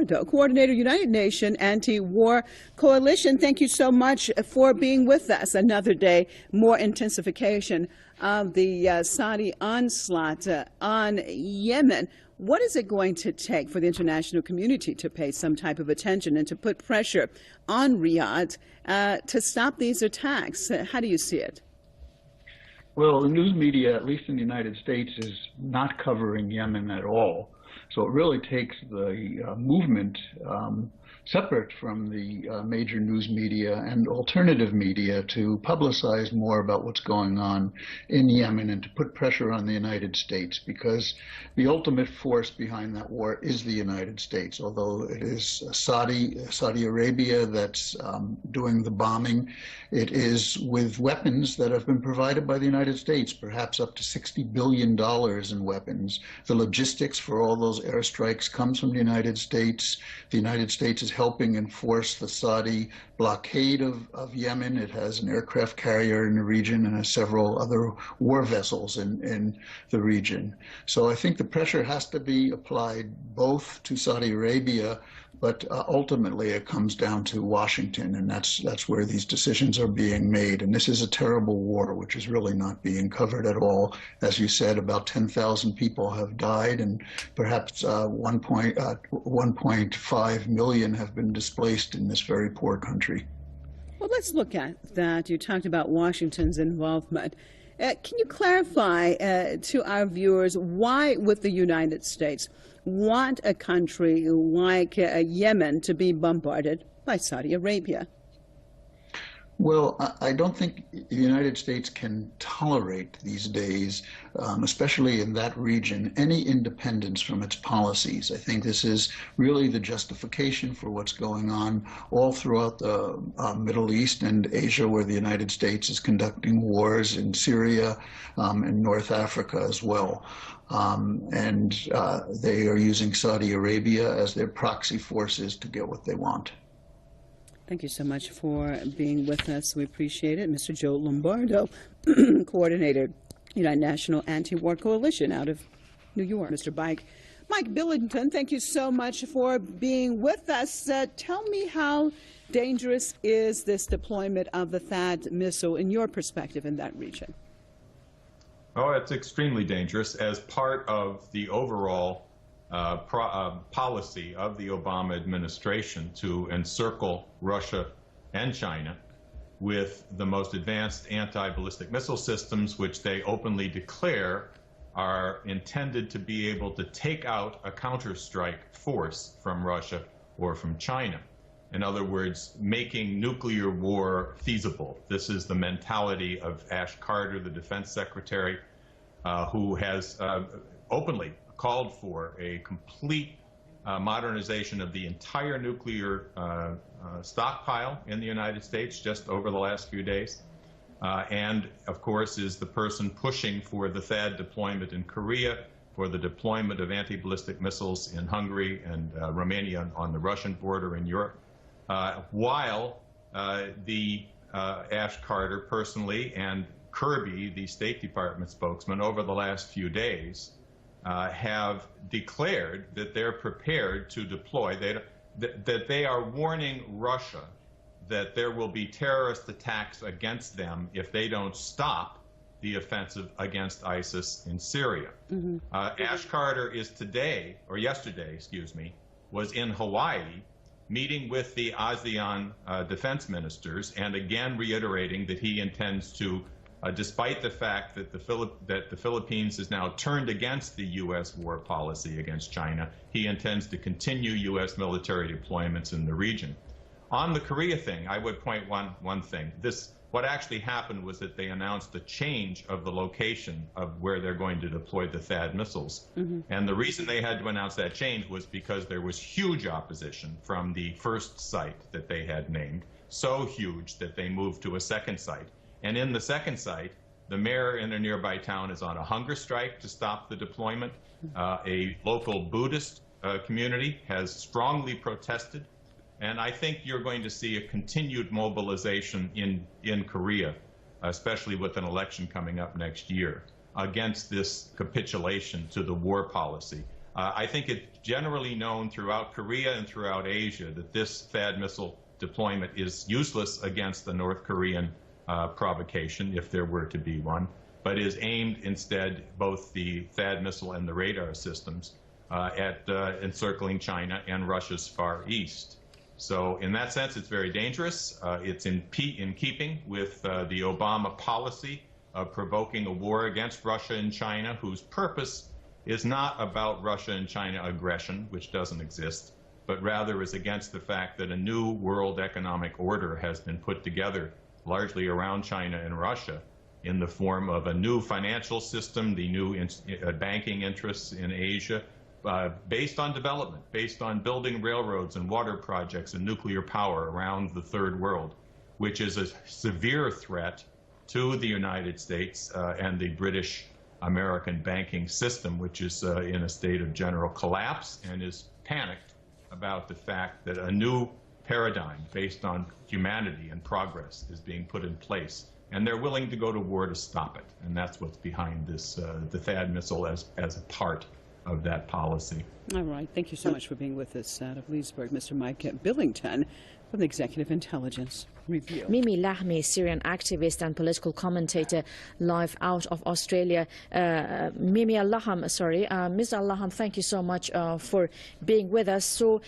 Lombardo, Coordinator, United Nations Anti-War Coalition. Thank you so much for being with us. Another day, more intensification of the Saudi onslaught on Yemen. What is it going to take for the international community to pay some type of attention and to put pressure on Riyadh to stop these attacks? How do you see it? Well, the news media, at least in the United States, is not covering Yemen at all. So it really takes the movement separate from the major news media and alternative media to publicize more about what's going on in Yemen and to put pressure on the United States, because the ultimate force behind that war is the United States. Although it is Saudi Arabia that's doing the bombing, it is with weapons that have been provided by the United States, perhaps up to $60 billion in weapons. The logistics for all those airstrikes comes from the United States. The United States is helping enforce the Saudi blockade of Yemen. It has an aircraft carrier in the region and has several other war vessels in the region. So I think the pressure has to be applied both to Saudi Arabia, but ultimately it comes down to Washington, and that's where these decisions are being made. And this is a terrible war, which is really not being covered at all. As you said, about 10,000 people have died, and perhaps 1.5 million have been displaced in this very poor country. Well, let's look at that. You talked about Washington's involvement. Can you clarify to our viewers why would the United States want a country like Yemen to be bombarded by Saudi Arabia? Well, I don't think the United States can tolerate these days, especially in that region, any independence from its policies. I think this is really the justification for what's going on all throughout the Middle East and Asia, where the United States is conducting wars in Syria and North Africa as well. They are using Saudi Arabia as their proxy forces to get what they want. Thank you so much for being with us. We appreciate it. Mr. Joe Lombardo, Coordinator, United National Anti-War Coalition out of New York. Mr. Mike Billington, thank you so much for being with us. Tell me, how dangerous is this deployment of the THAAD missile in your perspective in that region? Oh, it's extremely dangerous as part of the overall policy of the Obama administration to encircle Russia and China with the most advanced anti-ballistic missile systems, which they openly declare are intended to be able to take out a counterstrike force from Russia or from China. In other words, making nuclear war feasible. This is the mentality of Ash Carter, the defense secretary, who has openly called for a complete modernization of the entire nuclear stockpile in the United States just over the last few days. And, of course, is the person pushing for the THAAD deployment in Korea, for the deployment of anti-ballistic missiles in Hungary and Romania on the Russian border in Europe, while the Ash Carter personally and Kirby, the State Department spokesman, over the last few days have declared that they're prepared to deploy, that they are warning Russia that there will be terrorist attacks against them if they don't stop the offensive against ISIS in Syria. Ash Carter is yesterday, was in Hawaii meeting with the ASEAN defense ministers and again reiterating that he intends to, despite the fact that the Philippines is now turned against the U.S. war policy against China, he intends to continue U.S. military deployments in the region. On the Korea thing, I would point one thing. What actually happened was that they announced the change of the location of where they're going to deploy the THAAD missiles. And the reason they had to announce that change was because there was huge opposition from the first site that they had named, so huge that they moved to a second site. And in the second site, the mayor in a nearby town is on a hunger strike to stop the deployment. A local Buddhist community has strongly protested. And I think you're going to see a continued mobilization in Korea, especially with an election coming up next year, against this capitulation to the war policy. I think it's generally known throughout Korea and throughout Asia that this THAAD missile deployment is useless against the North Korean provocation, if there were to be one, but is aimed instead, both the THAAD missile and the radar systems, at encircling China and Russia's Far East. So in that sense, it's very dangerous. It's in keeping with the Obama policy of provoking a war against Russia and China, whose purpose is not about Russia and China aggression, which doesn't exist, but rather is against the fact that a new world economic order has been put together largely around China and Russia in the form of a new financial system, the new banking interests in Asia, based on development, based on building railroads and water projects and nuclear power around the third world, which is a severe threat to the United States and the British American banking system, which is in a state of general collapse and is panicked about the fact that a new paradigm based on humanity and progress is being put in place. And they're willing to go to war to stop it. And that's what's behind this, the THAAD missile as a part of that policy. All right. Thank you so much for being with us out of Leesburg, Mr. Mike Billington from the Executive Intelligence Review. Mimi Lahmi, Syrian activist and political commentator, live out of Australia. Mimi Allaham, Ms. Allaham, thank you so much for being with us. So,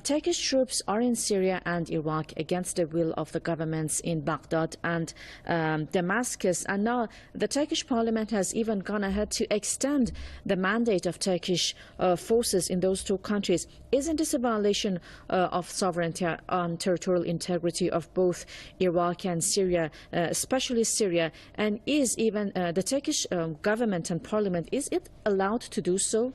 Turkish troops are in Syria and Iraq against the will of the governments in Baghdad and Damascus. And now the Turkish parliament has even gone ahead to extend the mandate of Turkish forces in those two countries. Isn't this a violation of sovereignty and territorial integrity of both Iraq and Syria, especially Syria? And is even the Turkish government and parliament, is it allowed to do so?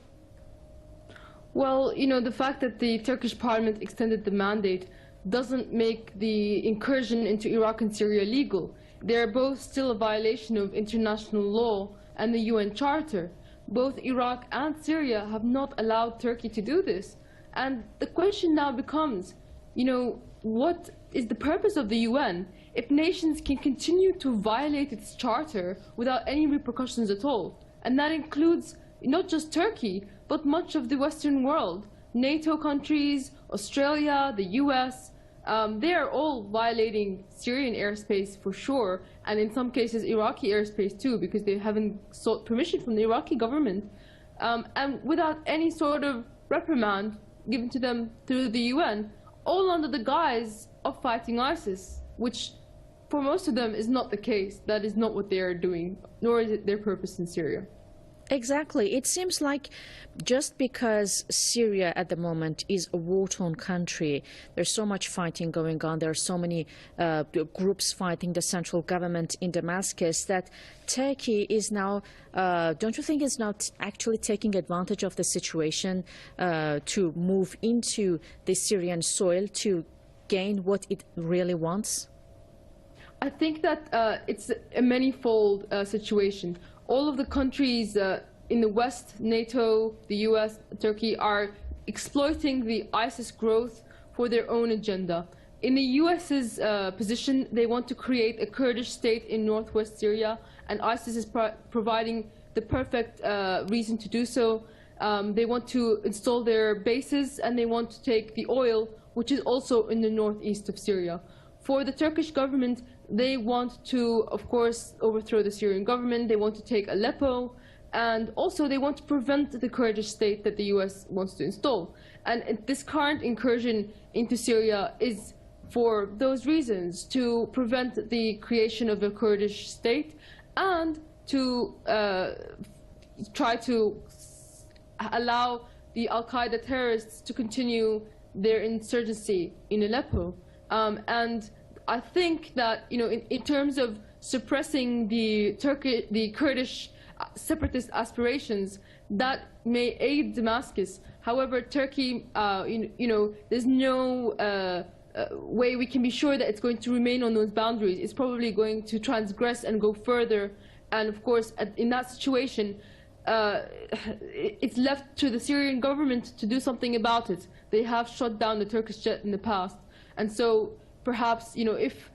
Well, you know, the fact that the Turkish parliament extended the mandate doesn't make the incursion into Iraq and Syria legal. They're both still a violation of international law and the UN Charter. Both Iraq and Syria have not allowed Turkey to do this. And the question now becomes, you know, what is the purpose of the UN if nations can continue to violate its charter without any repercussions at all? And that includes not just Turkey, but much of the Western world. NATO countries, Australia, the US, they are all violating Syrian airspace for sure, and in some cases Iraqi airspace too, because they haven't sought permission from the Iraqi government, and without any sort of reprimand given to them through the UN, all under the guise of fighting ISIS, which for most of them is not the case. That is not what they are doing, nor is it their purpose in Syria. Exactly. It seems like just because Syria at the moment is a war-torn country, there's so much fighting going on, there are so many groups fighting the central government in Damascus, that Turkey is now, don't you think is now actually taking advantage of the situation to move into the Syrian soil to gain what it really wants? I think that it's a manifold situation. All of the countries in the West, NATO, the US, Turkey, are exploiting the ISIS growth for their own agenda. In the US's position, they want to create a Kurdish state in northwest Syria, and ISIS is providing the perfect reason to do so. They want to install their bases, and they want to take the oil, which is also in the northeast of Syria. For the Turkish government, they want to, of course, overthrow the Syrian government. They want to take Aleppo, and also they want to prevent the Kurdish state that the US wants to install. And this current incursion into Syria is for those reasons, to prevent the creation of a Kurdish state and to try to allow the Al-Qaeda terrorists to continue their insurgency in Aleppo. And I think that, you know, in terms of suppressing the Kurdish separatist aspirations, that may aid Damascus. However, Turkey, you know, there's no way we can be sure that it's going to remain on those boundaries. It's probably going to transgress and go further. And of course, in that situation, it's left to the Syrian government to do something about it. They have shot down the Turkish jet in the past. And so perhaps, you know, if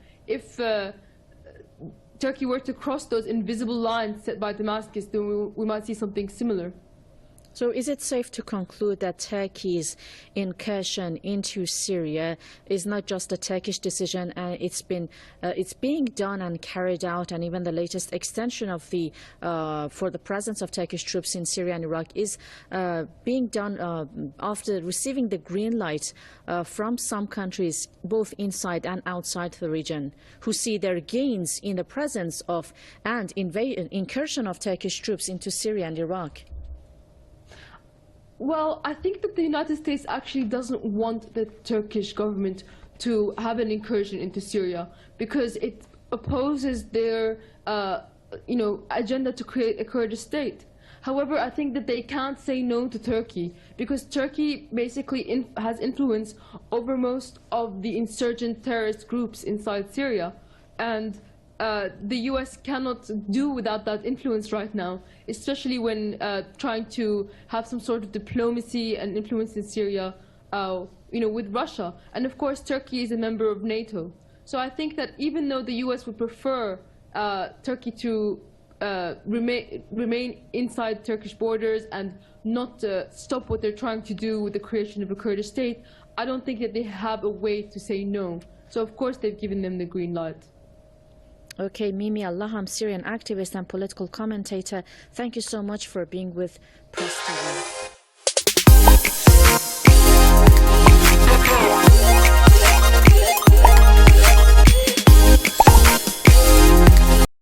Turkey were to cross those invisible lines set by Damascus, then we might see something similar. So is it safe to conclude that Turkey's incursion into Syria is not just a Turkish decision, and it's being done and carried out, and even the latest extension of the for the presence of Turkish troops in Syria and Iraq is being done after receiving the green light from some countries, both inside and outside the region, who see their gains in the presence of and incursion of Turkish troops into Syria and Iraq? Well, I think that the United States actually doesn't want the Turkish government to have an incursion into Syria because it opposes their, agenda to create a Kurdish state. However, I think that they can't say no to Turkey because Turkey basically has influence over most of the insurgent terrorist groups inside Syria, and the U.S. cannot do without that influence right now, especially when trying to have some sort of diplomacy and influence in Syria, with Russia. And of course, Turkey is a member of NATO. So I think that even though the U.S. would prefer Turkey to remain inside Turkish borders and not stop what they're trying to do with the creation of a Kurdish state, I don't think that they have a way to say no. So of course, they've given them the green light. Okay, Mimi Allaham, Syrian activist and political commentator, thank you so much for being with Press TV.